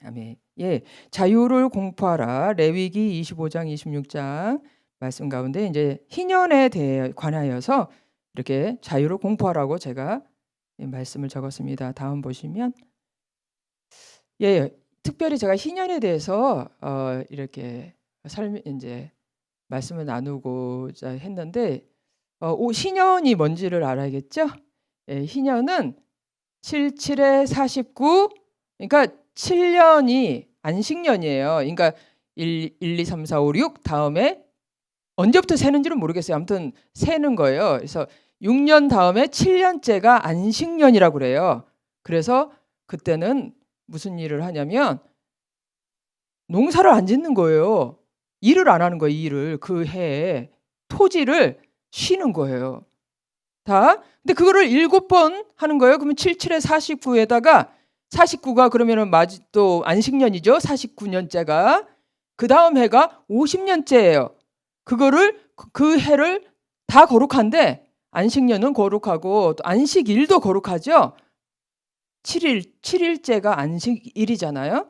아멘. 예, 자유를 공포하라. 레위기 25장, 26장 말씀 가운데 이제 희년에 대해 관하여서 이렇게 자유를 공포하라고 제가 말씀을 적었습니다. 다음 보시면 예, 특별히 제가 희년에 대해서 이렇게 이제 말씀을 나누고자 했는데 희년이 뭔지를 알아야겠죠? 예, 희년은 77에 49, 그러니까 7년이 안식년이에요. 그러니까 1, 2, 3, 4, 5, 6 다음에 언제부터 세는지는 모르겠어요. 아무튼 세는 거예요. 그래서 6년 다음에 7년째가 안식년이라고 그래요. 그래서 그때는 무슨 일을 하냐면 농사를 안 짓는 거예요. 일을 안 하는 거예요. 일을 그 해에 토지를 쉬는 거예요. 다. 근데 그거를 7번 하는 거예요. 그러면 77에 49에다가 49가 그러면은 또 안식년이죠. 49년째가. 그 다음 해가 50년째예요. 그거를 그 해를 다 거룩한데 안식년은 거룩하고 또 안식일도 거룩하죠. 7일째가 안식일이잖아요.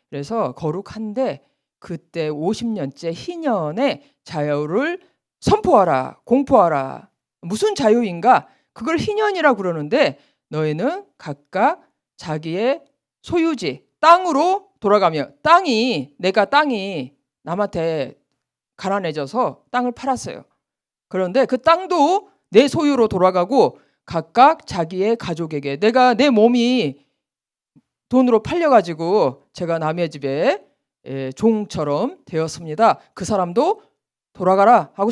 그래서 거룩한데 그때 50년째 희년의 자유를 선포하라, 공포하라. 무슨 자유인가? 그걸 희년이라고 그러는데 너희는 각각 자기의 소유지, 땅으로 돌아가며 내가 땅이 남한테 가난해져서 땅을 팔았어요. 그런데 그 땅도 내 소유로 돌아가고 각각 자기의 가족에게 내 몸이 돈으로 팔려가지고 제가 남의 집에 종처럼 되었습니다. 그 사람도 돌아가라 하고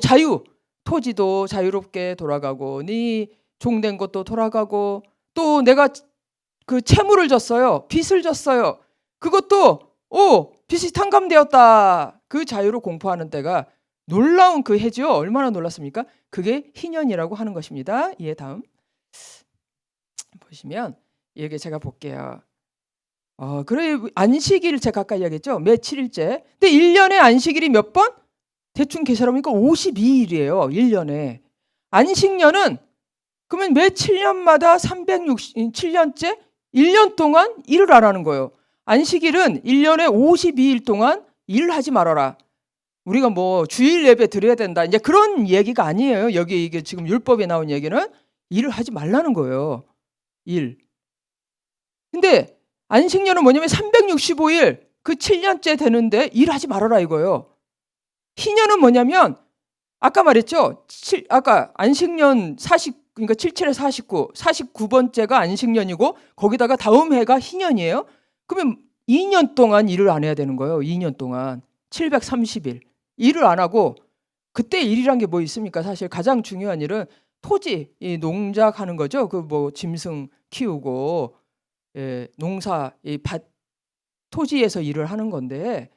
토지도 자유롭게 돌아가고 네 종된 것도 돌아가고 또 내가 그 채무를 졌어요. 빚을 졌어요. 그것도 빚이 탕감되었다. 그 자유를 공포하는 때가 놀라운 그 해죠. 얼마나 놀랐습니까? 그게 희년이라고 하는 것입니다. 예, 다음 보시면 이게 제가 볼게요. 그래 안식일 제가 아까 이야기했죠. 매 7일째. 근데 1년에 안식일이 몇 번? 대충 계산해보니까 52일이에요. 1년에. 안식년은 그러면 매 7년마다 367년째 1년 동안 일을 안 하는 거예요. 안식일은 1년에 52일 동안 일을 하지 말아라. 우리가 뭐 주일 예배 드려야 된다. 이제 그런 얘기가 아니에요. 여기 이게 지금 율법에 나온 얘기는 일을 하지 말라는 거예요. 일. 근데 안식년은 뭐냐면 365일 그 7년째 되는데 일하지 말아라 이거예요. 희년은 뭐냐면 아까 말했죠. 아까 안식년 40 그러니까 77에 49, 49번째가 안식년이고 거기다가 다음 해가 희년이에요. 그러면 2년 동안 일을 안 해야 되는 거예요. 2년 동안 730일 일을 안 하고 그때 일이란 게 뭐 있습니까? 사실 가장 중요한 일은 토지, 이 농작하는 거죠. 그 뭐 짐승 키우고 농사 이 밭 토지에서 일을 하는 건데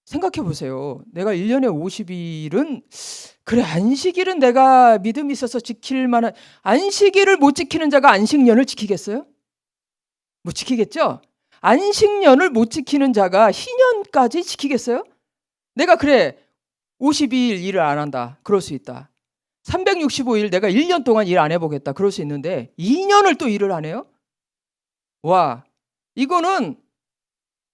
생각해 보세요. 내가 1년에 50일은 그래 안식일은 내가 믿음이 있어서 지킬 만한 안식일을 못 지키는 자가 안식년을 지키겠어요? 못 지키겠죠? 안식년을 못 지키는 자가 희년까지 지키겠어요? 내가 그래 52일 일을 안 한다. 그럴 수 있다. 365일 내가 1년 동안 일 안 해보겠다. 그럴 수 있는데 2년을 또 일을 안 해요? 와 이거는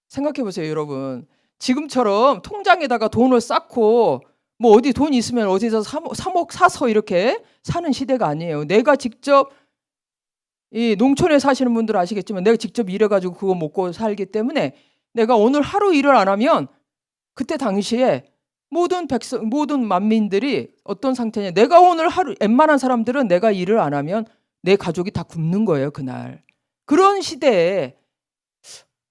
생각해 보세요 여러분. 지금처럼 통장에다가 돈을 쌓고 뭐 어디 돈 있으면 어디서 사목 사서 이렇게 사는 시대가 아니에요. 내가 직접 이 농촌에 사시는 분들 아시겠지만 내가 직접 일해가지고 그거 먹고 살기 때문에 내가 오늘 하루 일을 안 하면 그때 당시에 모든 만민들이 어떤 상태냐. 내가 오늘 하루 웬만한 사람들은 내가 일을 안 하면 내 가족이 다 굶는 거예요 그날. 그런 시대에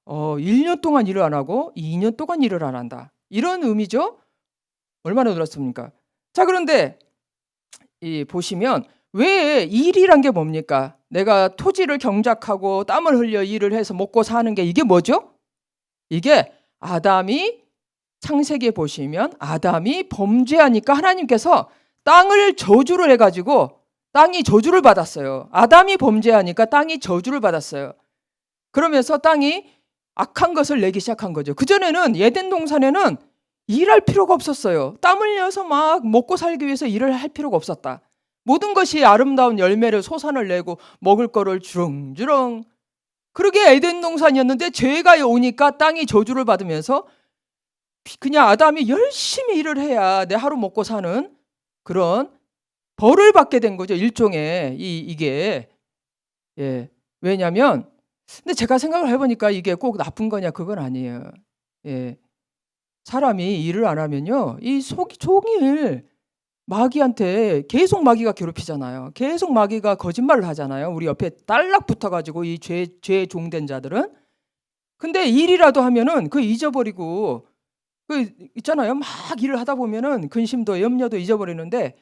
1년 동안 일을 안 하고 2년 동안 일을 안 한다. 이런 의미죠. 얼마나 놀랐습니까? 자 그런데 보시면 왜 일이란 게 뭡니까? 내가 토지를 경작하고 땀을 흘려 일을 해서 먹고 사는 게 이게 뭐죠? 이게 아담이 창세기에 보시면 아담이 범죄하니까 하나님께서 땅을 저주를 해가지고 땅이 저주를 받았어요. 아담이 범죄하니까 땅이 저주를 받았어요. 그러면서 땅이 악한 것을 내기 시작한 거죠. 그전에는 에덴 동산에는 일할 필요가 없었어요. 땀 흘려서 막 먹고 살기 위해서 일을 할 필요가 없었다. 모든 것이 아름다운 열매를 솟아내고 먹을 거를 주렁주렁 그러게 에덴 동산이었는데 죄가 오니까 땅이 저주를 받으면서 그냥 아담이 열심히 일을 해야 내 하루 먹고 사는 그런 벌을 받게 된 거죠. 일종의 이게 예. 왜냐하면 근데 제가 생각을 해보니까 이게 꼭 나쁜 거냐 그건 아니에요. 예. 사람이 일을 안 하면요, 이 종일 마귀한테 계속 마귀가 괴롭히잖아요. 계속 마귀가 거짓말을 하잖아요. 우리 옆에 딸락 붙어가지고 이 죄에 종된 자들은. 근데 일이라도 하면은 그 잊어버리고 그 있잖아요. 막 일을 하다 보면은 근심도 염려도 잊어버리는데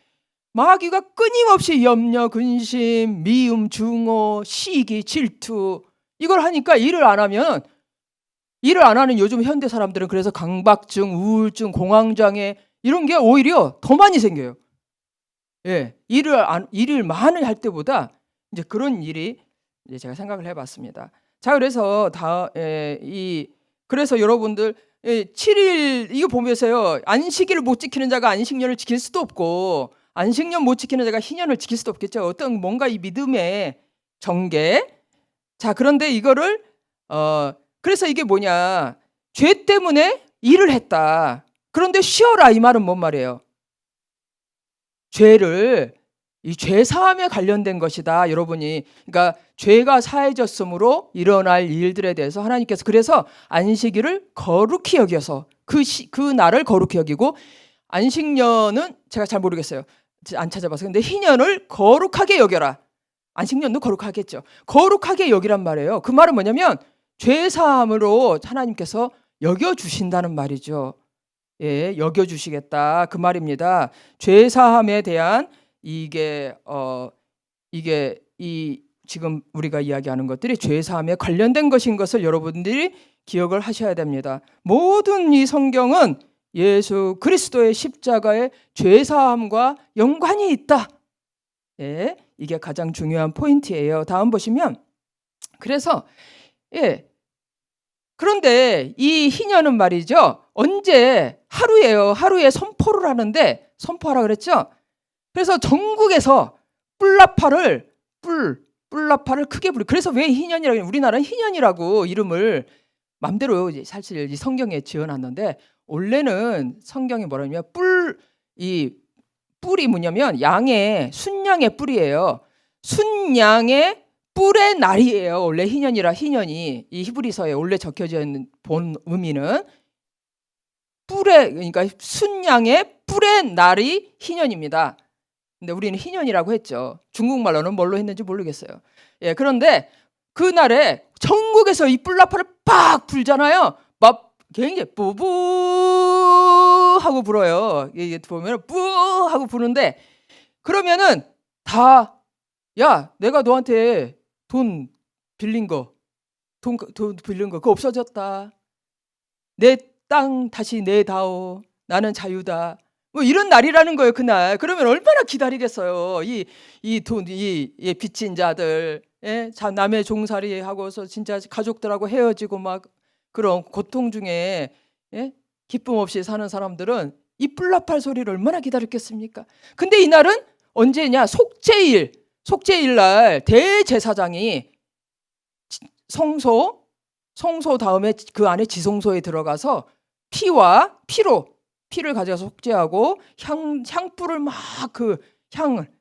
마귀가 끊임없이 염려, 근심, 미움, 증오, 시기, 질투 이걸 하니까 일을 안 하는 요즘 현대 사람들은 그래서 강박증, 우울증, 공황장애 이런 게 오히려 더 많이 생겨요. 예, 일을 많이 할 때보다 이제 그런 일이 이제 제가 생각을 해봤습니다. 자, 그래서 그래서 여러분들 7일 이거 보면서요, 안식일을 못 지키는 자가 안식년을 지킬 수도 없고 안식년 못 지키는 자가 희년을 지킬 수도 없겠죠. 어떤 뭔가 이 믿음의 전개. 자, 그런데 이거를 그래서 이게 뭐냐? 죄 때문에 일을 했다. 그런데 쉬어라 이 말은 뭔 말이에요? 이 죄 사함에 관련된 것이다. 여러분이 그러니까 죄가 사해졌으므로 일어날 일들에 대해서 하나님께서 그래서 안식일을 거룩히 여겨서 그 날을 거룩히 여기고 안식년은 제가 잘 모르겠어요. 안 찾아봐서. 근데 희년을 거룩하게 여겨라. 안식년도 거룩하겠죠. 거룩하게 여기란 말이에요. 그 말은 뭐냐면 죄 사함으로 하나님께서 여겨 주신다는 말이죠. 예, 여겨 주시겠다 그 말입니다. 죄 사함에 대한 이게 지금 우리가 이야기하는 것들이 죄 사함에 관련된 것인 것을 여러분들이 기억을 하셔야 됩니다. 모든 이 성경은 예수 그리스도의 십자가의 죄 사함과 연관이 있다. 예, 이게 가장 중요한 포인트예요. 다음 보시면 그래서 그런데 이 희년은 말이죠. 언제 하루예요. 하루에 선포를 하는데 선포하라 그랬죠. 그래서 전국에서 뿔나파를 크게 부르. 그래서 왜 희년이라고 우리나라는 희년이라고 이름을 맘대로 사실 이 성경에 지어놨는데 원래는 성경이 뭐라냐면 뿔이 뭐냐면 순양의 뿔이에요. 순양의 뿔의 날이에요. 원래 희년이라 희년이 이 히브리서에 원래 적혀져 있는 본 의미는 그러니까 순양의 뿔의 날이 희년입니다. 근데 우리는 희년이라고 했죠. 중국말로는 뭘로 했는지 모르겠어요. 예, 그런데 그날에 전국에서 이 뿔나파를 빡 불잖아요. 막 굉장히 뿌뿌 하고 불어요. 이게 보면 뿌 하고 부는데 그러면은 다 야, 내가 너한테 돈 빌린 거 그거 없어졌다. 내 땅 다시 내다오. 나는 자유다. 뭐 이런 날이라는 거예요, 그날. 그러면 얼마나 기다리겠어요. 이 빚진 자들, 남의 종살이 하고서 진짜 가족들하고 헤어지고 막 그런 고통 중에 기쁨 없이 사는 사람들은 이 뿔나팔 소리를 얼마나 기다렸겠습니까? 근데 이날은 언제냐? 속죄일 날 대제사장이 성소 다음에 그 안에 지성소에 들어가서 피를 가져가서 속죄하고 향불을 막 그 향을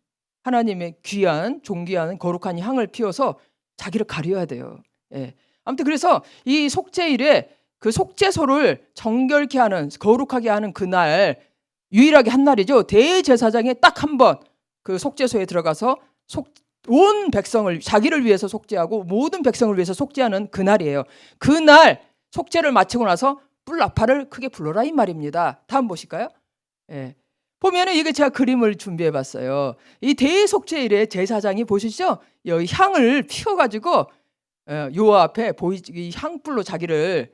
하나님의 귀한 존귀한 거룩한 향을 피워서 자기를 가려야 돼요. 예. 아무튼 그래서 이 속죄일에 그 속죄소를 정결케 하는 거룩하게 하는 그날 유일하게 한 날이죠. 대제사장이 딱 한 번 그 속죄소에 들어가서 온 백성을 자기를 위해서 속죄하고 모든 백성을 위해서 속죄하는 그날이에요. 그날 속죄를 마치고 나서 뿔나파를 크게 불러라 이 말입니다. 다음 보실까요? 예. 보면은 이게 제가 그림을 준비해봤어요. 이 대속죄일에 제사장이 보시죠? 여기 향을 피워가지고 요 앞에 이 향불로 자기를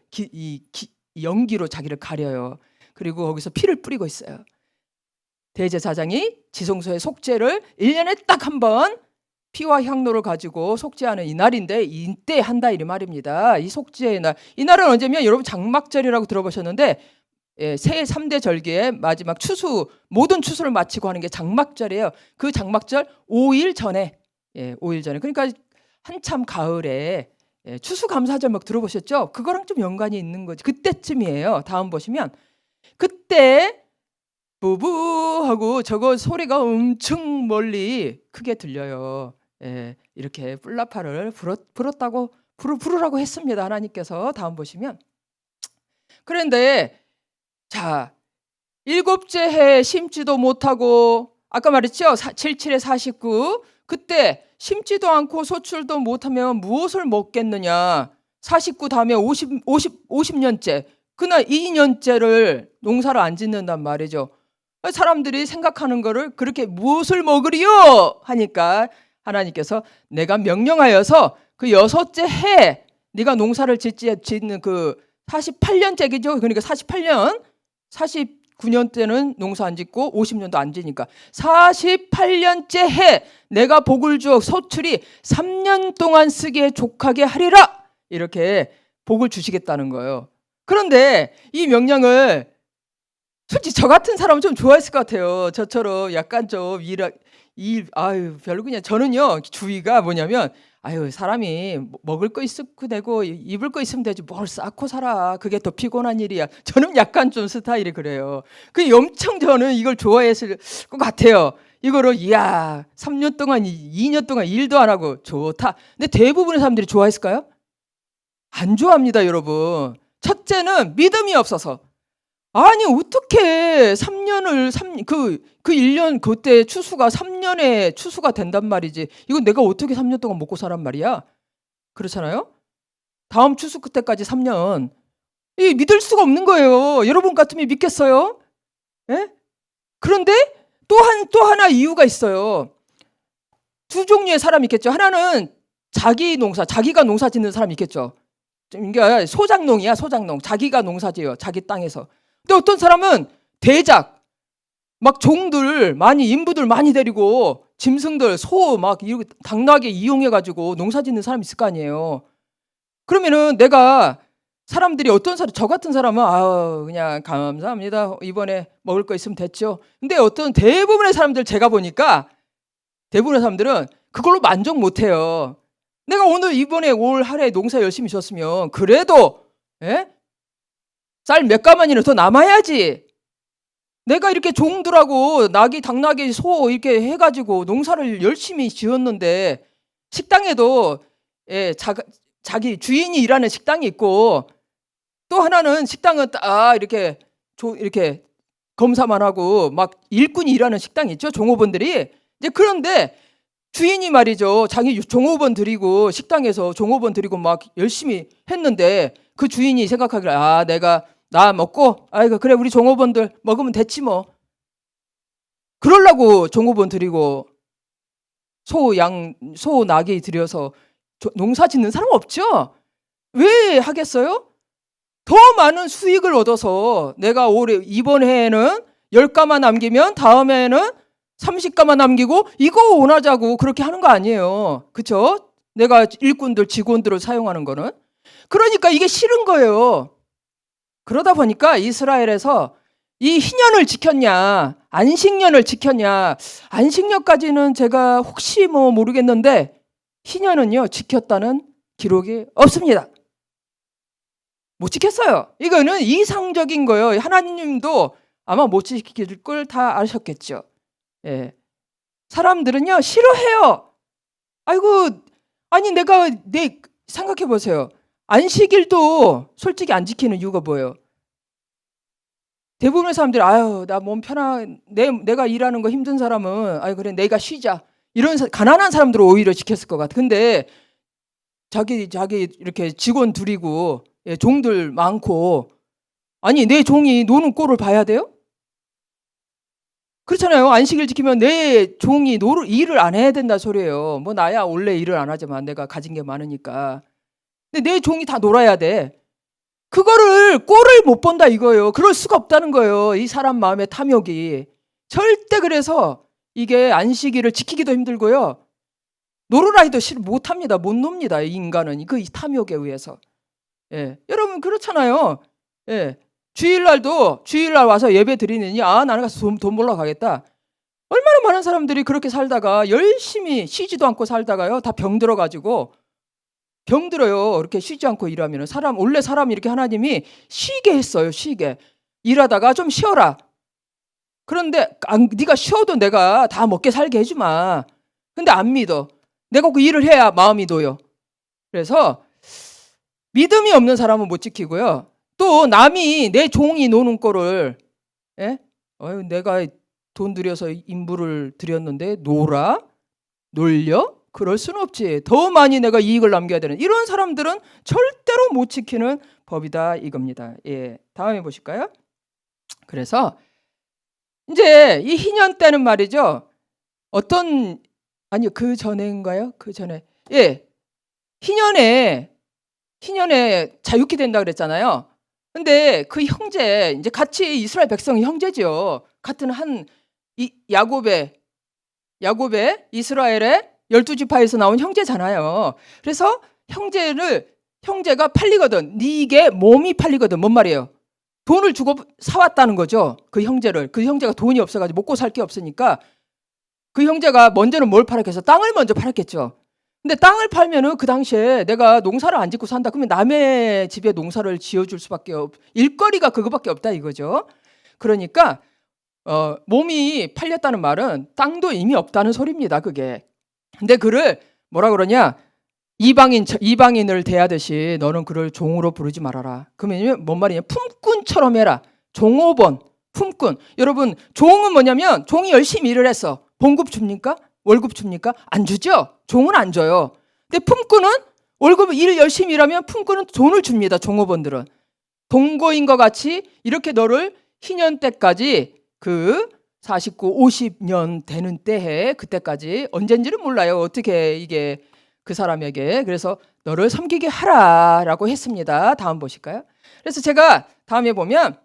연기로 자기를 가려요. 그리고 거기서 피를 뿌리고 있어요. 대제사장이 지성소의 속죄를 1년에 딱 한 번 피와 향로를 가지고 속죄하는 이 날인데 이때 한다 이 말입니다. 이 속죄의 날. 이 날은 언제면 여러분 장막절이라고 들어보셨는데 새해 3대 절기의 마지막 모든 추수를 마치고 하는 게 장막절이에요. 그 장막절 5일 전에 5일 전에 그러니까 한참 가을에 예, 추수감사절목 들어보셨죠? 그거랑 좀 연관이 있는 거지. 그때쯤이에요. 다음 보시면 그때 부부하고 저거 소리가 엄청 멀리 크게 들려요. 예, 이렇게 뿔나파를 불었다고 부르라고 했습니다. 하나님께서. 다음 보시면 그런데 자, 일곱째 해 심지도 못하고 아까 말했죠? 77에 49 그때 심지도 않고 소출도 못하면 무엇을 먹겠느냐. 49 다음에 50년째 그날 2년째를 농사를 안 짓는단 말이죠. 사람들이 생각하는 거를 그렇게 무엇을 먹으리요 하니까 하나님께서 내가 명령하여서 그 여섯째 해 네가 농사를 짓는 그 48년째기죠. 그러니까 48년 49년 때는 농사 안 짓고 50년도 안 지니까 48년째 해 내가 복을 주어 소출이 3년 동안 쓰기에 족하게 하리라 이렇게 복을 주시겠다는 거예요. 그런데 이 명령을 솔직히 저 같은 사람은 좀 좋아했을 것 같아요. 저처럼 약간 좀 별로 그냥 저는요 주의가 뭐냐면 사람이 먹을 거 있으면 되고 입을 거 있으면 되지 뭘 쌓고 살아. 그게 더 피곤한 일이야. 저는 약간 좀 스타일이 그래요. 그 엄청 저는 이걸 좋아했을 것 같아요. 이거를 3년 동안 2년 동안 일도 안 하고 좋다. 근데 대부분의 사람들이 좋아했을까요? 안 좋아합니다, 여러분. 첫째는 믿음이 없어서. 아니 어떻게 3년을 그 1년 그때 추수가 3년에 추수가 된단 말이지. 이건 내가 어떻게 3년 동안 먹고 살란 말이야. 그렇잖아요. 다음 추수 그때까지 3년. 이 믿을 수가 없는 거예요. 여러분 같으면 믿겠어요? 예? 그런데 또 하나 이유가 있어요. 두 종류의 사람이 있겠죠. 하나는 자기가 농사 짓는 사람이 있겠죠. 그러니까 소작농이야, 소작농. 자기가 농사 지어요. 자기 땅에서. 근데 어떤 사람은 대작, 막 종들 많이 인부들 많이 데리고 짐승들 소 막 이렇게 당나게 이용해가지고 농사 짓는 사람이 있을 거 아니에요. 그러면은 내가 사람들이 어떤 사람 저 같은 사람은 그냥 감사합니다. 이번에 먹을 거 있으면 됐죠. 근데 어떤 대부분의 사람들 제가 보니까 대부분의 사람들은 그걸로 만족 못해요. 내가 이번에 올 한해 농사 열심히 지었으면 그래도 쌀 몇 가마니는 더 남아야지. 내가 이렇게 종들하고 나기, 당나귀, 소 이렇게 해가지고 농사를 열심히 지었는데 식당에도 자기 주인이 일하는 식당이 있고 또 하나는 식당은 이렇게 검사만 하고 막 일꾼이 일하는 식당이 있죠. 종업원들이. 이제 그런데 주인이 말이죠. 자기 종업원 들이고 식당에서 종업원 들이고 막 열심히 했는데 그 주인이 생각하기를 나 먹고 그래 우리 종업원들 먹으면 됐지 뭐. 그러려고 종업원 들이고 소 나귀 들여서 농사 짓는 사람 없죠. 왜 하겠어요? 더 많은 수익을 얻어서 내가 이번 해에는 10가마 남기면 다음 해에는 30가마 남기고 이거 원하자고 그렇게 하는 거 아니에요. 그렇죠? 내가 일꾼들 직원들을 사용하는 거는. 그러니까 이게 싫은 거예요. 그러다 보니까 이스라엘에서 이 희년을 지켰냐 안식년을 지켰냐. 안식년까지는 제가 혹시 모르겠는데 희년은요 지켰다는 기록이 없습니다. 못 지켰어요. 이거는 이상적인 거예요. 하나님도 아마 못 지킬 걸 다 아셨겠죠. 예. 사람들은요 싫어해요. 내가 생각해 보세요. 안식일도 솔직히 안 지키는 이유가 뭐예요? 대부분의 사람들이 나 몸 내가 일하는 거 힘든 사람은 그래 내가 쉬자. 이런 가난한 사람들은 오히려 지켰을 것 같아. 근데 자기 이렇게 직원 들이고 종들 많고 내 종이 노는 꼴을 봐야 돼요? 그렇잖아요. 안식일 지키면 내 종이 일을 안 해야 된다 소리예요. 나야 원래 일을 안 하지만 내가 가진 게 많으니까. 근데 내 종이 다 놀아야 돼. 그거를 꼴을 못 본다 이거예요. 그럴 수가 없다는 거예요. 이 사람 마음의 탐욕이. 절대 그래서 이게 안식일을 지키기도 힘들고요. 노르라 해도 못합니다. 못 놉니다. 이 인간은 그 탐욕에 의해서. 여러분 그렇잖아요. 주일날 와서 예배 드리느니 나는 가서 돈 벌러 가겠다. 얼마나 많은 사람들이 그렇게 살다가 열심히 쉬지도 않고 살다가요 다 병들어가지고 병들어요. 이렇게 쉬지 않고 일하면 원래 사람 이렇게 하나님이 쉬게 했어요. 쉬게. 일하다가 좀 쉬어라. 그런데 네가 쉬어도 내가 다 먹게 살게 해주마. 근데 안 믿어. 내가 그 일을 해야 마음이 놓여. 그래서 믿음이 없는 사람은 못 지키고요. 또 남이 내 종이 노는 꼴을 내가 돈 들여서 인부를 들였는데 놀려? 그럴 수는 없지. 더 많이 내가 이익을 남겨야 되는 이런 사람들은 절대로 못 지키는 법이다 이겁니다. 예, 다음에 보실까요? 그래서 이제 이 희년 때는 말이죠. 그 전에인가요? 그 전에 희년에 자유케 된다 그랬잖아요. 근데 그 형제 이제 같이 이스라엘 백성이 형제죠. 같은 야곱의 이스라엘의 12지파에서 나온 형제잖아요. 그래서 형제가 팔리거든. 네게 몸이 팔리거든. 뭔 말이에요? 돈을 주고 사왔다는 거죠. 그 형제가 돈이 없어가지고 먹고 살 게 없으니까 그 형제가 먼저는 뭘 팔았겠어? 땅을 먼저 팔았겠죠. 근데 땅을 팔면은 그 당시에 내가 농사를 안 짓고 산다 그러면 남의 집에 농사를 지어줄 수밖에 일거리가 그거밖에 없다 이거죠. 그러니까 몸이 팔렸다는 말은 땅도 이미 없다는 소리입니다. 그게. 근데 그를 뭐라 그러냐? 이방인을 대하듯이 너는 그를 종으로 부르지 말아라. 그러면 뭔 말이냐? 품꾼처럼 해라. 종업원, 품꾼. 여러분, 종은 뭐냐면 종이 열심히 일을 했어. 봉급 줍니까? 월급 줍니까? 안 주죠? 종은 안 줘요. 근데 품꾼은 일 열심히 일하면 품꾼은 돈을 줍니다. 종업원들은. 동거인 것 같이 이렇게 너를 희년 때까지 49, 50년 되는 때에 그때까지 언젠지는 몰라요. 어떻게 이게 그 사람에게. 그래서 너를 섬기게 하라라고 했습니다. 다음 보실까요? 그래서 제가 다음에 보면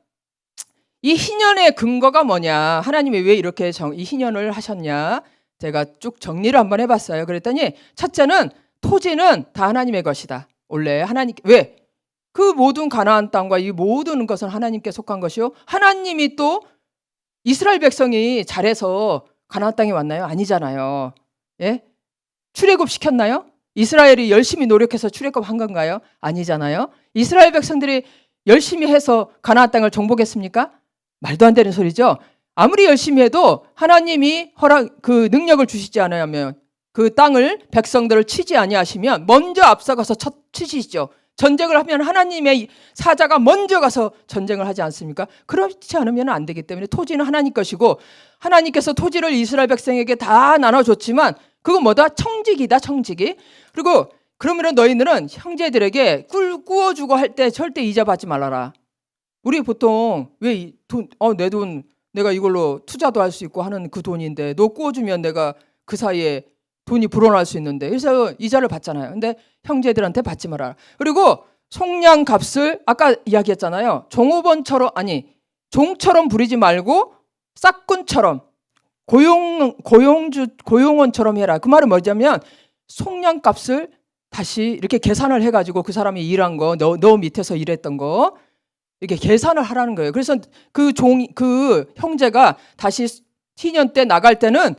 이 희년의 근거가 뭐냐? 하나님이 왜 이렇게 이 희년을 하셨냐? 제가 쭉 정리를 한번 해봤어요. 그랬더니 첫째는 토지는 다 하나님의 것이다. 원래 왜? 그 모든 가나안 땅과 이 모든 것은 하나님께 속한 것이요. 하나님이 또 이스라엘 백성이 잘해서 가나안 땅에 왔나요? 아니잖아요. 예? 출애굽 시켰나요? 이스라엘이 열심히 노력해서 출애굽 한 건가요? 아니잖아요. 이스라엘 백성들이 열심히 해서 가나안 땅을 정복했습니까? 말도 안 되는 소리죠. 아무리 열심히 해도 하나님이 그 능력을 주시지 않으면 그 땅을 백성들을 치지 아니하시면 먼저 앞서가서 치시죠. 전쟁을 하면 하나님의 사자가 먼저 가서 전쟁을 하지 않습니까? 그렇지 않으면 안 되기 때문에 토지는 하나님 것이고 하나님께서 토지를 이스라엘 백성에게 다 나눠줬지만 그건 뭐다? 청지기다, 청지기. 그리고 그러면 너희들은 형제들에게 꿀 구워주고 할 때 절대 이자 받지 말아라. 우리 보통 왜 내 돈 내가 이걸로 투자도 할 수 있고 하는 그 돈인데 너 구워주면 내가 그 사이에 돈이 불어날 수 있는데 그래서 이자를 받잖아요. 근데 형제들한테 받지 마라. 그리고 속량값을 아까 이야기했잖아요. 종처럼 부리지 말고 싹꾼처럼 고용원처럼 해라. 그 말은 뭐냐면 속량값을 다시 이렇게 계산을 해가지고 그 사람이 일한 거, 너 밑에서 일했던 거 이렇게 계산을 하라는 거예요. 그래서 그 형제가 다시 희년 때 나갈 때는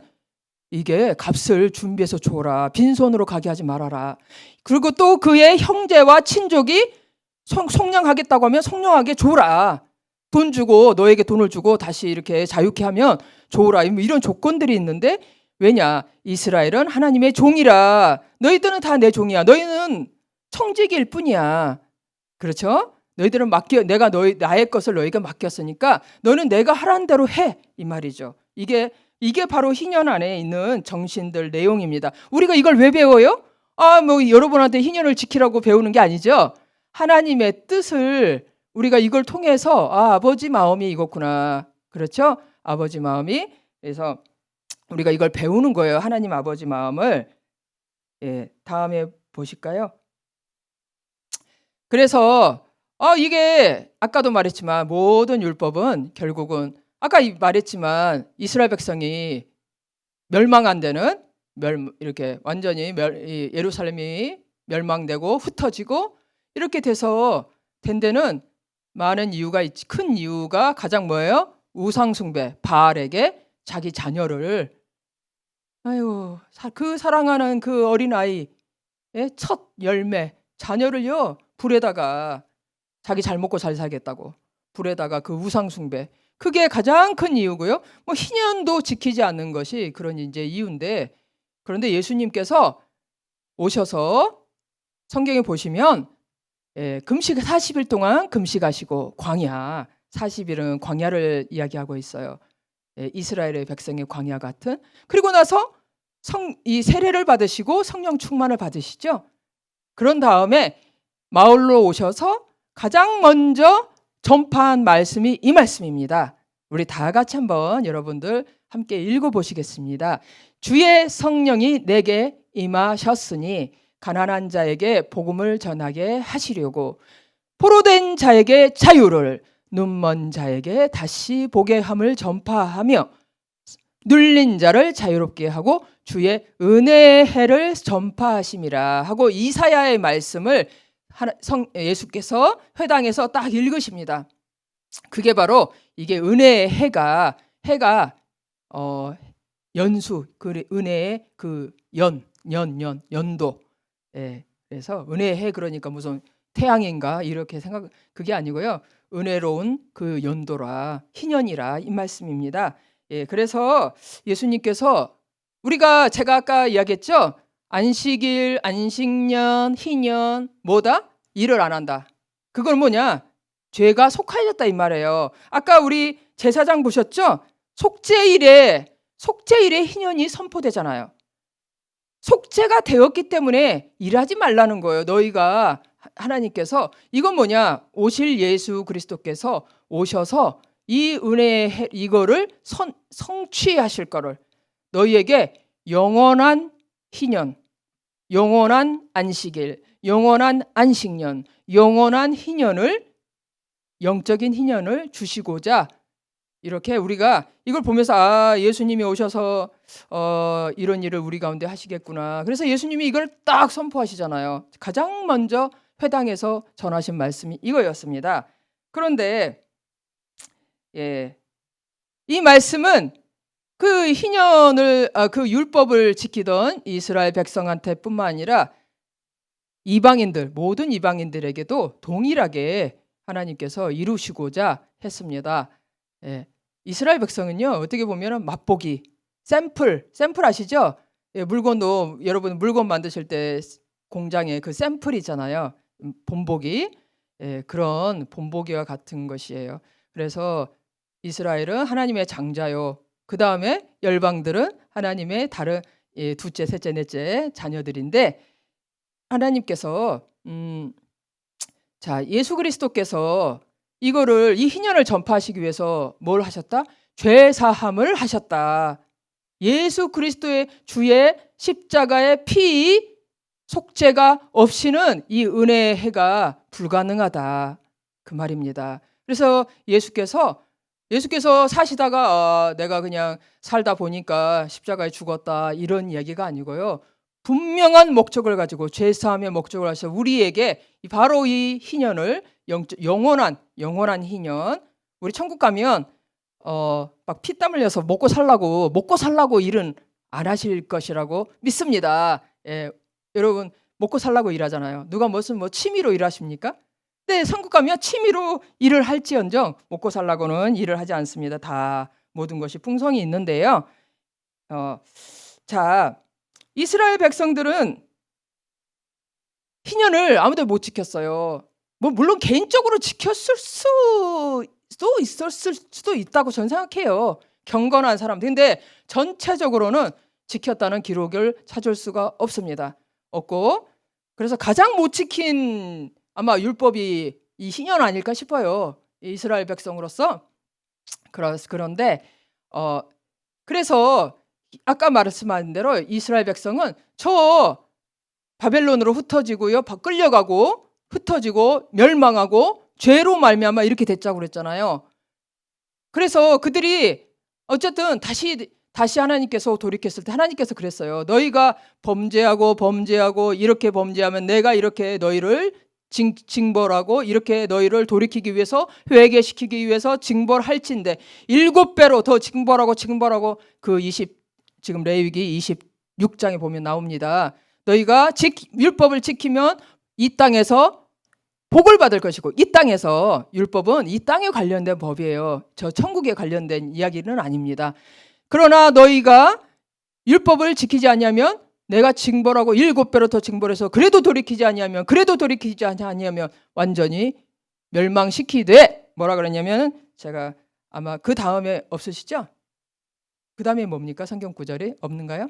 이게 값을 준비해서 줘라. 빈손으로 가게 하지 말아라. 그리고 또 그의 형제와 친족이 속량하겠다고 하면 속량하게 줘라. 돈 주고 너에게 돈을 주고 다시 이렇게 자유케 하면 줘라. 이런 조건들이 있는데 왜냐? 이스라엘은 하나님의 종이라. 너희들은 다 내 종이야. 너희는 청지기일 뿐이야. 그렇죠? 너희들은 내가 나의 것을 너희가 맡겼으니까 너는 내가 하라는 대로 해. 이 말이죠. 이게 바로 희년 안에 있는 정신들 내용입니다. 우리가 이걸 왜 배워요? 여러분한테 희년을 지키라고 배우는 게 아니죠. 하나님의 뜻을 우리가 이걸 통해서 아버지 마음이 이거구나. 그렇죠? 아버지 마음이. 그래서 우리가 이걸 배우는 거예요. 하나님 아버지 마음을. 예, 다음에 보실까요? 그래서 이게 아까도 말했지만 모든 율법은 결국은 아까 말했지만 이스라엘 백성이 멸망한 데는 이렇게 완전히 예루살렘이 멸망되고 흩어지고 이렇게 돼서 된 데는 많은 이유가 있지. 큰 이유가 가장 뭐예요? 우상숭배, 바알에게 자기 자녀를 그 사랑하는 그 어린아이 첫 열매 자녀를요 불에다가 자기 잘 먹고 잘 살겠다고 불에다가 그 우상 숭배 그게 가장 큰 이유고요. 뭐 희년도 지키지 않는 것이 그런 이제 이유인데 그런데 예수님께서 오셔서 성경에 보시면 금식 40일 동안 금식하시고 광야 40일은 광야를 이야기하고 있어요. 이스라엘의 백성의 광야 같은. 그리고 나서 이 세례를 받으시고 성령 충만을 받으시죠. 그런 다음에 마을로 오셔서 가장 먼저 전파한 말씀이 이 말씀입니다. 우리 다 같이 한번 여러분들 함께 읽어보시겠습니다. 주의 성령이 내게 임하셨으니 가난한 자에게 복음을 전하게 하시려고 포로된 자에게 자유를 눈먼 자에게 다시 보게 함을 전파하며 눌린 자를 자유롭게 하고 주의 은혜의 해를 전파하심이라 하고 이사야의 말씀을 예수께서 회당에서 딱 읽으십니다. 그게 바로 이게 은혜의 해가 연수 그 은혜의 그 연도. 그래서 은혜의 해 그러니까 무슨 태양인가 이렇게 생각 그게 아니고요. 은혜로운 그 연도라 희년이라 이 말씀입니다. 그래서 예수님께서 제가 아까 이야기했죠. 안식일, 안식년, 희년 뭐다? 일을 안 한다. 그건 뭐냐? 죄가 속하여졌다 이 말이에요. 아까 우리 제사장 보셨죠? 속죄일에 희년이 선포되잖아요. 속죄가 되었기 때문에 일하지 말라는 거예요. 너희가 하나님께서 이건 뭐냐? 오실 예수 그리스도께서 오셔서 이 은혜의 이거를 성취하실 거를 너희에게 영원한 희년, 영원한 안식일, 영원한 안식년, 영원한 희년을 영적인 희년을 주시고자 이렇게 우리가 이걸 보면서 예수님이 오셔서 이런 일을 우리 가운데 하시겠구나. 그래서 예수님이 이걸 딱 선포하시잖아요. 가장 먼저 회당에서 전하신 말씀이 이거였습니다. 그런데 이 말씀은 그 희년을 그 율법을 지키던 이스라엘 백성한테뿐만 아니라 모든 이방인들에게도 동일하게 하나님께서 이루시고자 했습니다. 이스라엘 백성은요 어떻게 보면 맛보기 샘플 아시죠? 물건도 여러분 물건 만드실 때 공장에 그 샘플 있잖아요. 본보기 그런 본보기와 같은 것이에요. 그래서 이스라엘은 하나님의 장자요. 그 다음에 열방들은 하나님의 다른 둘째, 셋째, 넷째 자녀들인데 하나님께서 예수 그리스도께서 이 희년을 전파하시기 위해서 뭘 하셨다? 죄 사함을 하셨다. 예수 그리스도의 주의 십자가의 피 속죄가 없이는 이 은혜의 해가 불가능하다. 그 말입니다. 그래서 예수께서 사시다가 내가 그냥 살다 보니까 십자가에 죽었다 이런 얘기가 아니고요. 분명한 목적을 가지고 죄사함의 목적을 하셔서 우리에게 바로 이 희년을 영원한 희년 우리 천국 가면 막 피땀 흘려서 먹고 살라고 일은 안 하실 것이라고 믿습니다. 여러분 먹고 살라고 일하잖아요. 누가 무슨 취미로 일하십니까? 근데 천국 가면 취미로 일을 할지언정 먹고 살라고는 일을 하지 않습니다. 다 모든 것이 풍성이 있는데요. 이스라엘 백성들은 희년을 아무도 못 지켰어요. 물론 개인적으로 지켰을 수도 있었을 수도 있다고 저는 생각해요. 경건한 사람들. 근데 전체적으로는 지켰다는 기록을 찾을 수가 없습니다. 없고 그래서 가장 못 지킨 아마 율법이 이 희년 아닐까 싶어요. 이스라엘 백성으로서. 그런데 그래서 아까 말씀하신 대로 이스라엘 백성은 저 바벨론으로 흩어지고요. 끌려가고 흩어지고 멸망하고 죄로 말미암아 이렇게 됐다고 그랬잖아요. 그래서 그들이 어쨌든 다시 하나님께서 돌이켰을 때 하나님께서 그랬어요. 너희가 범죄하고 이렇게 범죄하면 내가 이렇게 너희를 징벌하고 이렇게 너희를 돌이키기 위해서 회개시키기 위해서 징벌할진대 7배로 더 징벌하고 지금 레위기 26장에 보면 나옵니다. 너희가 율법을 지키면 이 땅에서 복을 받을 것이고, 이 땅에서, 율법은 이 땅에 관련된 법이에요. 저 천국에 관련된 이야기는 아닙니다. 그러나 너희가 율법을 지키지 않으면 내가 징벌하고 7배로 더 징벌해서 그래도 돌이키지 아니하면 완전히 멸망시키되, 뭐라 그러냐면, 제가 아마 그 다음에 없으시죠? 그 다음에 뭡니까? 성경 구절이 없는가요?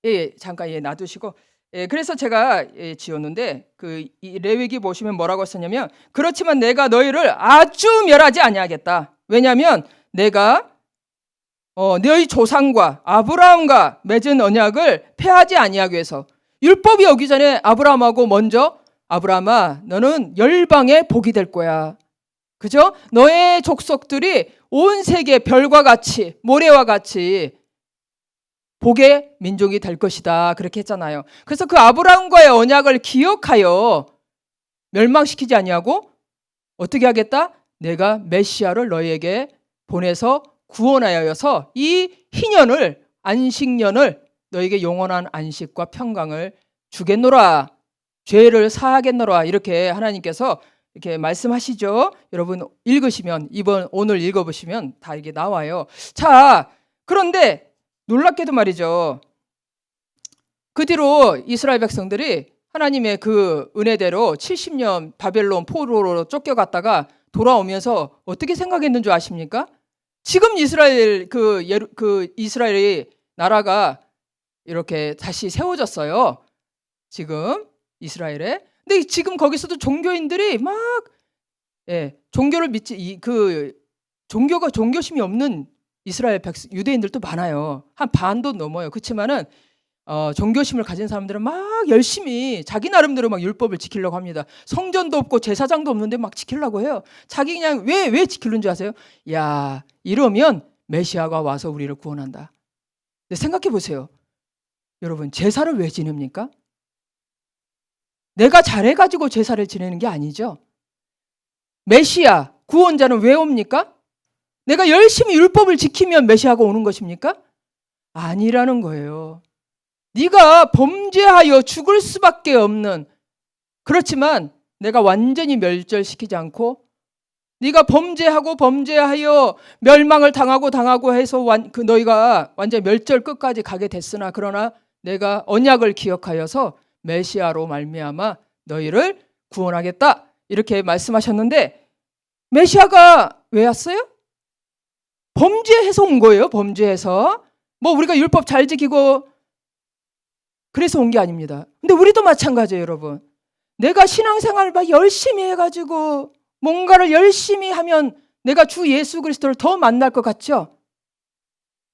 예, 잠깐 놔두시고. 그래서 제가 지었는데, 이 레위기 보시면 뭐라고 썼냐면, 그렇지만 내가 너희를 아주 멸하지 아니하겠다. 왜냐하면 내가 너희 조상과 아브라함과 맺은 언약을 폐하지 아니하기 위해서. 율법이 오기 전에 아브라함하고 먼저, 아브라함아, 너는 열방의 복이 될 거야. 그죠? 너의 족속들이 온 세계 별과 같이, 모래와 같이 복의 민족이 될 것이다. 그렇게 했잖아요. 그래서 그 아브라함과의 언약을 기억하여 멸망시키지 아니하고 어떻게 하겠다? 내가 메시아를 너희에게 보내서 구원하여서 이 희년을, 안식년을 너희에게 영원한 안식과 평강을 주겠노라. 죄를 사하겠노라. 이렇게 하나님께서 이렇게 말씀하시죠. 여러분 읽으시면, 오늘 읽어보시면 다 이게 나와요. 자, 그런데 놀랍게도 말이죠. 그 뒤로 이스라엘 백성들이 하나님의 그 은혜대로 70년 바벨론 포로로 쫓겨갔다가 돌아오면서 어떻게 생각했는 줄 아십니까? 지금 이스라엘 이스라엘이 나라가 이렇게 다시 세워졌어요. 지금 이스라엘에. 근데 지금 거기서도 종교인들이 막 종교를 믿지 종교심이 없는 이스라엘 유대인들도 많아요. 한 반도 넘어요. 그렇지만은 종교심을 가진 사람들은 막 열심히 자기 나름대로 막 율법을 지키려고 합니다. 성전도 없고 제사장도 없는데 막 지키려고 해요. 자기 그냥 왜 지키는 줄 아세요? 야, 이러면 메시아가 와서 우리를 구원한다. 근데 생각해 보세요. 여러분, 제사를 왜 지냅니까? 내가 잘해가지고 제사를 지내는 게 아니죠. 메시아, 구원자는 왜 옵니까? 내가 열심히 율법을 지키면 메시아가 오는 것입니까? 아니라는 거예요. 네가 범죄하여 죽을 수밖에 없는, 그렇지만 내가 완전히 멸절시키지 않고 네가 범죄하여 멸망을 당하고 해서 너희가 완전히 멸절 끝까지 가게 됐으나, 그러나 내가 언약을 기억하여서 메시아로 말미암아 너희를 구원하겠다. 이렇게 말씀하셨는데, 메시아가 왜 왔어요? 범죄해서 온 거예요. 범죄해서. 우리가 율법 잘 지키고 그래서 온 게 아닙니다. 근데 우리도 마찬가지예요, 여러분. 내가 신앙생활을 막 열심히 해가지고 뭔가를 열심히 하면 내가 주 예수 그리스도를 더 만날 것 같죠?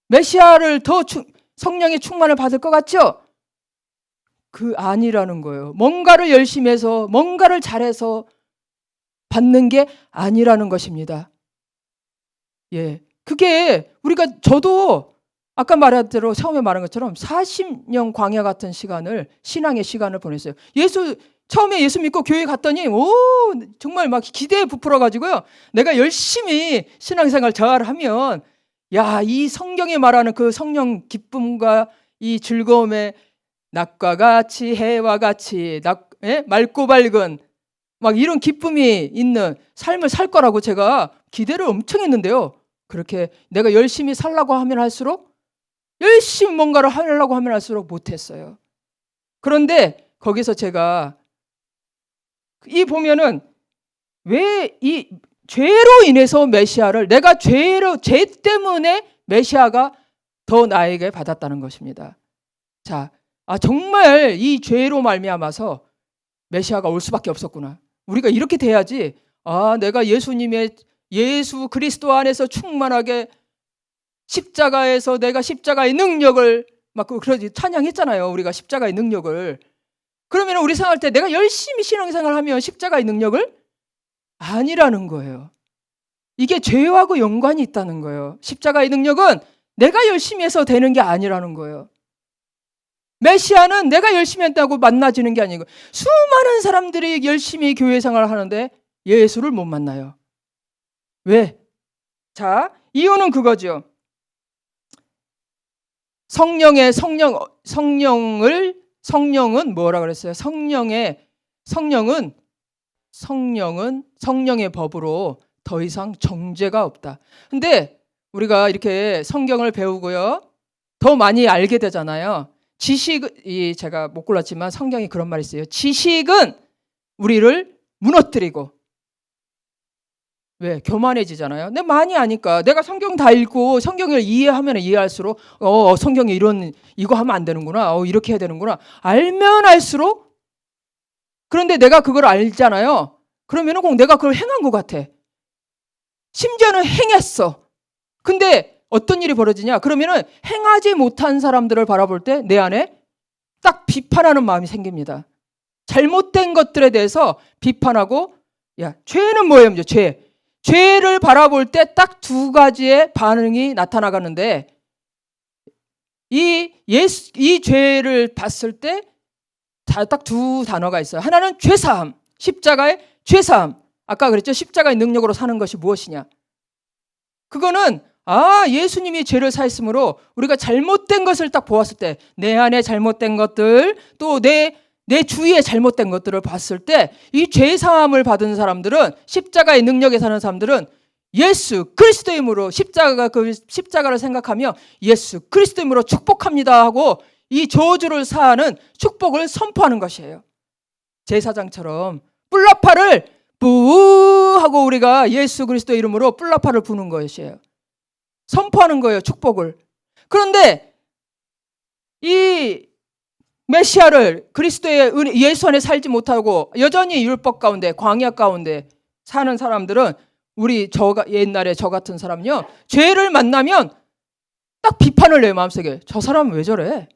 메시아를 더 성령의 충만을 받을 것 같죠? 그 아니라는 거예요. 뭔가를 열심히 해서, 뭔가를 잘해서 받는 게 아니라는 것입니다. 예. 그게 저도 아까 말한 대로 처음에 말한 것처럼 40년 광야 같은 신앙의 시간을 보냈어요. 처음에 예수 믿고 교회 갔더니 정말 막 기대에 부풀어가지고요. 내가 열심히 신앙생활 잘하면 이 성경에 말하는 그 성령 기쁨과 이 즐거움의 낮과 같이 해와 같이 맑고 밝은 막 이런 기쁨이 있는 삶을 살 거라고 제가 기대를 엄청 했는데요. 그렇게 내가 열심히 살라고 하면 할수록, 열심히 뭔가를 하려고 하면 할수록 못했어요. 그런데 거기서 제가 보면은 왜 이 죄로 인해서 메시아를, 내가 죄 때문에 메시아가 더 나에게 받았다는 것입니다. 자, 정말 이 죄로 말미암아서 메시아가 올 수밖에 없었구나. 우리가 이렇게 돼야지. 내가 예수 그리스도 안에서 충만하게 십자가에서 내가 십자가의 능력을 그러지 찬양했잖아요. 우리가 십자가의 능력을. 그러면 우리 생각할 때 내가 열심히 신앙생활하면 십자가의 능력을 아니라는 거예요. 이게 죄하고 연관이 있다는 거예요. 십자가의 능력은 내가 열심히 해서 되는 게 아니라는 거예요. 메시아는 내가 열심히 했다고 만나지는 게 아니고, 수많은 사람들이 열심히 교회 생활을 하는데 예수를 못 만나요. 왜? 자, 이유는 그거죠. 성령은 뭐라 그랬어요? 성령의 법으로 더 이상 정죄가 없다. 근데 우리가 이렇게 성경을 배우고요, 더 많이 알게 되잖아요. 제가 못 골랐지만 성경이 그런 말이 있어요. 지식은 우리를 무너뜨리고, 왜? 교만해지잖아요. 근데 많이 아니까, 내가 성경 다 읽고 성경을 이해하면 이해할수록 성경에 이거 하면 안 되는구나, 이렇게 해야 되는구나, 알면 알수록. 그런데 내가 그걸 알잖아요. 그러면은 꼭 내가 그걸 행한 것 같아. 심지어는 행했어. 근데 어떤 일이 벌어지냐? 그러면은 행하지 못한 사람들을 바라볼 때 내 안에 딱 비판하는 마음이 생깁니다. 잘못된 것들에 대해서 비판하고, 야, 죄는 뭐예요? 죄를 바라볼 때 딱 두 가지의 반응이 나타나가는데, 이 죄를 봤을 때 딱 두 단어가 있어요. 하나는 죄사함, 십자가의 죄사함. 아까 그랬죠? 십자가의 능력으로 사는 것이 무엇이냐? 그거는 예수님이 죄를 사했으므로 우리가 잘못된 것을 딱 보았을 때, 내 안에 잘못된 것들, 또 내 주위에 잘못된 것들을 봤을 때, 이 죄사함을 받은 사람들은, 십자가의 능력에 사는 사람들은 예수 그리스도의 이름으로 십자가를 생각하며 예수 그리스도의 이름으로 축복합니다 하고 이 저주를 사하는 축복을 선포하는 것이에요. 제사장처럼 뿔나파를 뿌 하고 우리가 예수 그리스도의 이름으로 뿔나파를 부는 것이에요. 선포하는 거예요, 축복을. 그런데 이 메시아를, 그리스도의 예수 안에 살지 못하고 여전히 율법 가운데, 광야 가운데 사는 사람들은, 옛날에 저 같은 사람은요, 죄를 만나면 딱 비판을 내요, 마음속에. 저 사람은 왜 저래?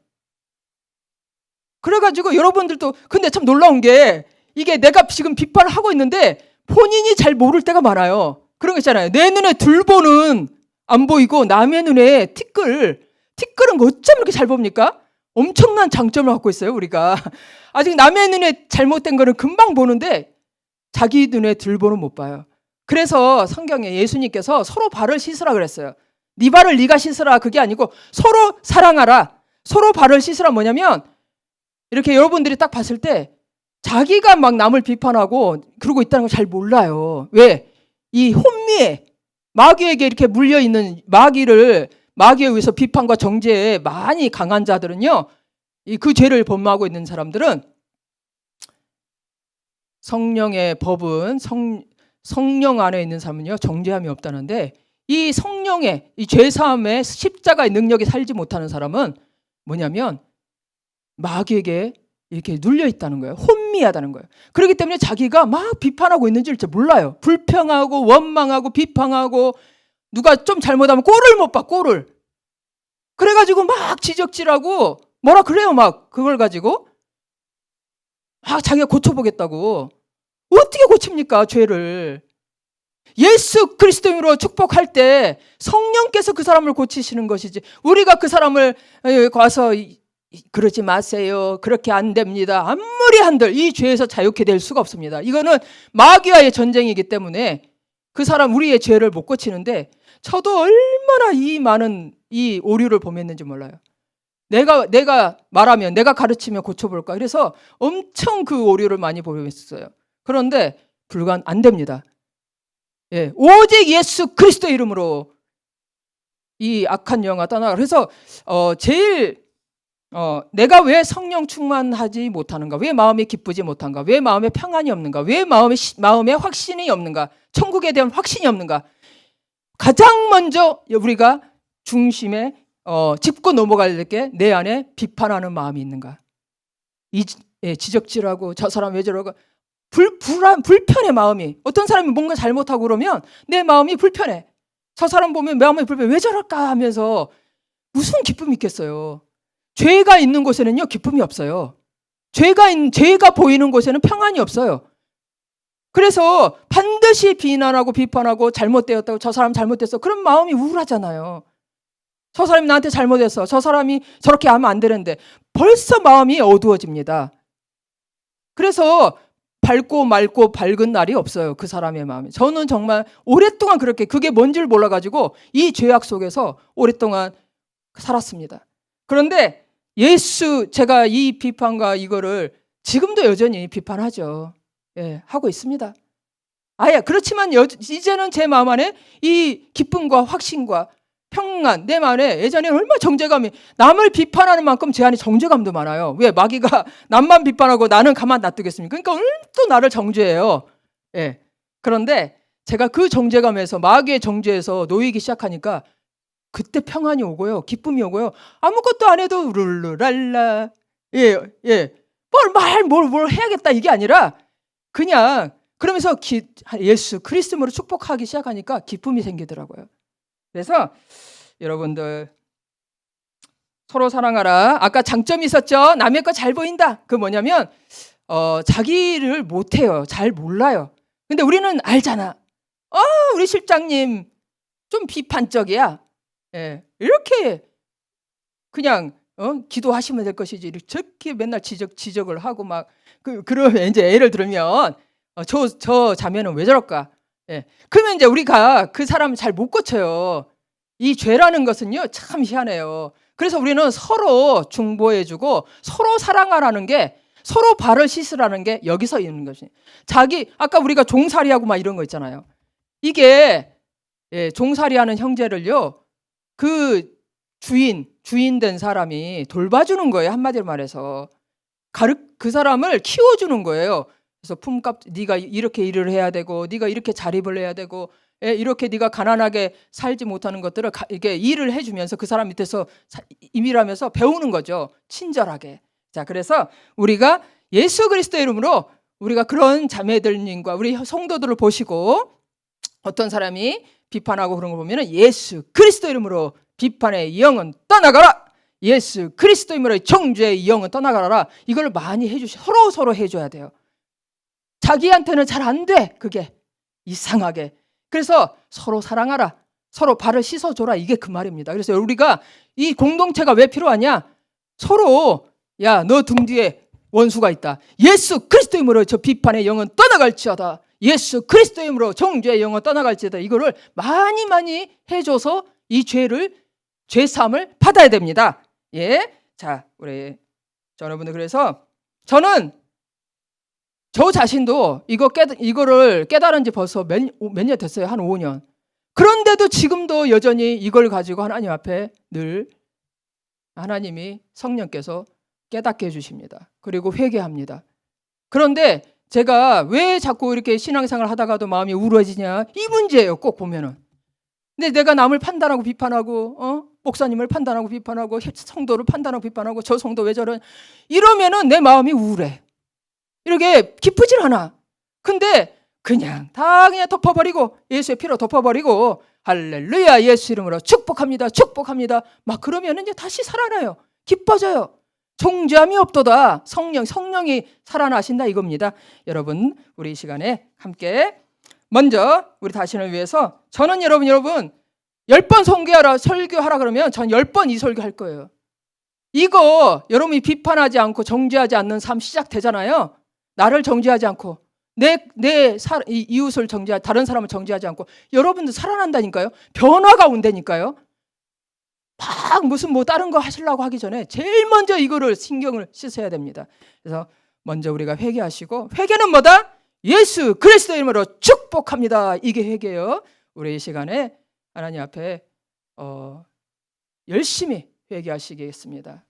그래가지고 여러분들도, 근데 참 놀라운 게, 이게 내가 지금 비판을 하고 있는데 본인이 잘 모를 때가 많아요. 그런 거 있잖아요. 내 눈에 들보는 안 보이고 남의 눈에 티끌은 어쩜 이렇게 잘 봅니까? 엄청난 장점을 갖고 있어요, 우리가. 아직 남의 눈에 잘못된 거는 금방 보는데 자기 눈에 들보는 못 봐요. 그래서 성경에 예수님께서 서로 발을 씻으라 그랬어요. 네 발을 네가 씻으라, 그게 아니고 서로 사랑하라. 서로 발을 씻으라 뭐냐면, 이렇게 여러분들이 딱 봤을 때 자기가 막 남을 비판하고 그러고 있다는 걸 잘 몰라요. 왜? 이 혼미에, 마귀에게 이렇게 물려있는 마귀에 의해서 비판과 정죄에 많이 강한 자들은요, 그 죄를 범하고 있는 사람들은 성령의 법은, 성령 안에 있는 사람은요, 정죄함이 없다는데, 이 성령의, 이 죄사함의 십자가의 능력이 살지 못하는 사람은 뭐냐면 마귀에게 이렇게 눌려 있다는 거예요. 혼미하다는 거예요. 그렇기 때문에 자기가 막 비판하고 있는지를 잘 몰라요. 불평하고 원망하고 비판하고, 누가 좀 잘못하면 꼴을 못 봐, 꼴을. 그래가지고 막 지적질하고 뭐라 그래요, 막 그걸 가지고 자기가 고쳐보겠다고. 어떻게 고칩니까, 죄를? 예수 그리스도로 축복할 때 성령께서 그 사람을 고치시는 것이지, 우리가 그 사람을 가서 그러지 마세요, 그렇게 안 됩니다, 아무리 한들 이 죄에서 자유케 될 수가 없습니다. 이거는 마귀와의 전쟁이기 때문에 그 사람, 우리의 죄를 못 고치는데, 저도 얼마나 이 많은 이 오류를 범했는지 몰라요. 내가 말하면, 내가 가르치면 고쳐볼까, 그래서 엄청 그 오류를 많이 범했어요. 그런데 안 됩니다. 예, 오직 예수 그리스도 이름으로 이 악한 영아 떠나가. 그래서 내가 왜 성령 충만하지 못하는가? 왜 마음이 기쁘지 못한가? 왜 마음에 평안이 없는가? 왜 마음에 확신이 없는가? 천국에 대한 확신이 없는가? 가장 먼저 우리가 중심에 짚고 넘어갈 게, 내 안에 비판하는 마음이 있는가? 지적질하고 저 사람 왜 저러고, 불편해, 마음이. 어떤 사람이 뭔가 잘못하고 그러면 내 마음이 불편해. 저 사람 보면 마음이 불편해. 왜 저럴까 하면서 무슨 기쁨이 있겠어요. 죄가 있는 곳에는요, 기쁨이 없어요. 죄가 보이는 곳에는 평안이 없어요. 그래서 반드시 비난하고 비판하고, 잘못되었다고, 저 사람 잘못됐어, 그런 마음이 우울하잖아요. 저 사람이 나한테 잘못했어, 저 사람이 저렇게 하면 안 되는데, 벌써 마음이 어두워집니다. 그래서 밝고 맑고 밝은 날이 없어요, 그 사람의 마음이. 저는 정말 오랫동안 그게 뭔지를 몰라가지고 이 죄악 속에서 오랫동안 살았습니다. 그런데 제가 이 비판과 이거를 지금도 여전히 비판하죠. 예, 하고 있습니다. 그렇지만 이제는 제 마음 안에 이 기쁨과 확신과 평안, 내 마음에 예전에 얼마나 정죄감이, 남을 비판하는 만큼 제 안에 정죄감도 많아요. 왜? 마귀가 남만 비판하고 나는 가만 놔두겠습니까? 그러니까 또 나를 정죄해요. 예. 그런데 제가 그 정죄감에서, 마귀의 정죄에서 놓이기 시작하니까 그때 평안이 오고요. 기쁨이 오고요. 아무것도 안 해도 룰루랄라. 예. 뭘 해야겠다 이게 아니라 그냥 그러면서 예수 그리스도로 축복하기 시작하니까 기쁨이 생기더라고요. 그래서 여러분들 서로 사랑하라. 아까 장점이 있었죠. 남의 거 잘 보인다. 그 뭐냐면 자기를 못해요. 잘 몰라요. 근데 우리는 알잖아. 우리 실장님 좀 비판적이야. 예, 이렇게 그냥 기도하시면 될 것이지. 저렇게 맨날 지적을 하고 막 그러면 이제 예를 들면 저 자매는 왜 저럴까? 예. 그러면 이제 우리가 그 사람을 잘 못 고쳐요. 이 죄라는 것은요, 참 희한해요. 그래서 우리는 서로 중보해주고 서로 사랑하라는 게, 서로 발을 씻으라는 게 여기서 있는 것이. 아까 우리가 종살이하고 막 이런 거 있잖아요. 이게 종살이하는 형제를요, 그 주인 된 사람이 돌봐주는 거예요. 한마디로 말해서 그 사람을 키워주는 거예요. 그래서 품값, 네가 이렇게 일을 해야 되고, 네가 이렇게 자립을 해야 되고, 이렇게 네가 가난하게 살지 못하는 것들을 이게 일을 해주면서 그 사람 밑에서 임일하면서 배우는 거죠. 친절하게. 자, 그래서 우리가 예수 그리스도 이름으로 우리가 그런 자매들님과 우리 성도들을 보시고 어떤 사람이 비판하고 그런 걸 보면은 예수 그리스도 이름으로 비판의 영은 떠나가라. 예수 그리스도 이름으로 정죄의 영은 떠나가라. 이걸 많이 서로 해줘야 돼요. 자기한테는 잘 안 돼. 그게 이상하게. 그래서 서로 사랑하라. 서로 발을 씻어줘라. 이게 그 말입니다. 그래서 우리가 이 공동체가 왜 필요하냐? 서로 너 등 뒤에 원수가 있다. 예수 그리스도 이름으로 저 비판의 영은 떠나갈지어다. 예수 그리스도 이름으로 정죄의 영은 떠나갈지어다. 이거를 많이 해줘서 이 죄사함을 받아야 됩니다. 예. 자, 우리 여러분들, 그래서 저는 저 자신도 이거를 깨달은 지 벌써 몇 년 됐어요. 한 5년. 그런데도 지금도 여전히 이걸 가지고 하나님 앞에 늘 하나님이 성령께서 깨닫게 해주십니다. 그리고 회개합니다. 그런데 제가 왜 자꾸 이렇게 신앙생활 하다가도 마음이 우울해지냐? 이 문제예요. 꼭 보면은. 근데 내가 남을 판단하고 비판하고 목사님을 판단하고 비판하고 성도를 판단하고 비판하고 저 성도 왜 저런, 이러면은 내 마음이 우울해. 이렇게 기쁘질 않아. 근데 그냥 덮어버리고, 예수의 피로 덮어버리고, 할렐루야 예수 이름으로 축복합니다 막 그러면 이제 다시 살아나요. 기뻐져요. 정죄함이 없도다. 성령이 살아나신다 이겁니다. 여러분, 우리 이 시간에 함께 먼저 우리 자신을 위해서, 저는 여러분 10번 설교하라 그러면 전 10번 이 설교할 거예요. 이거 여러분이 비판하지 않고 정죄하지 않는 삶 시작되잖아요. 나를 정죄하지 않고 이웃을 다른 사람을 정죄하지 않고 여러분들 살아난다니까요. 변화가 온다니까요. 막 무슨 다른 거 하시려고 하기 전에 제일 먼저 이거를 신경을 쓰셔야 됩니다. 그래서 먼저 우리가 회개하시고, 회개는 뭐다? 예수 그리스도 이름으로 축복합니다. 이게 회개예요. 우리 이 시간에 하나님 앞에 열심히 회개하시겠습니다.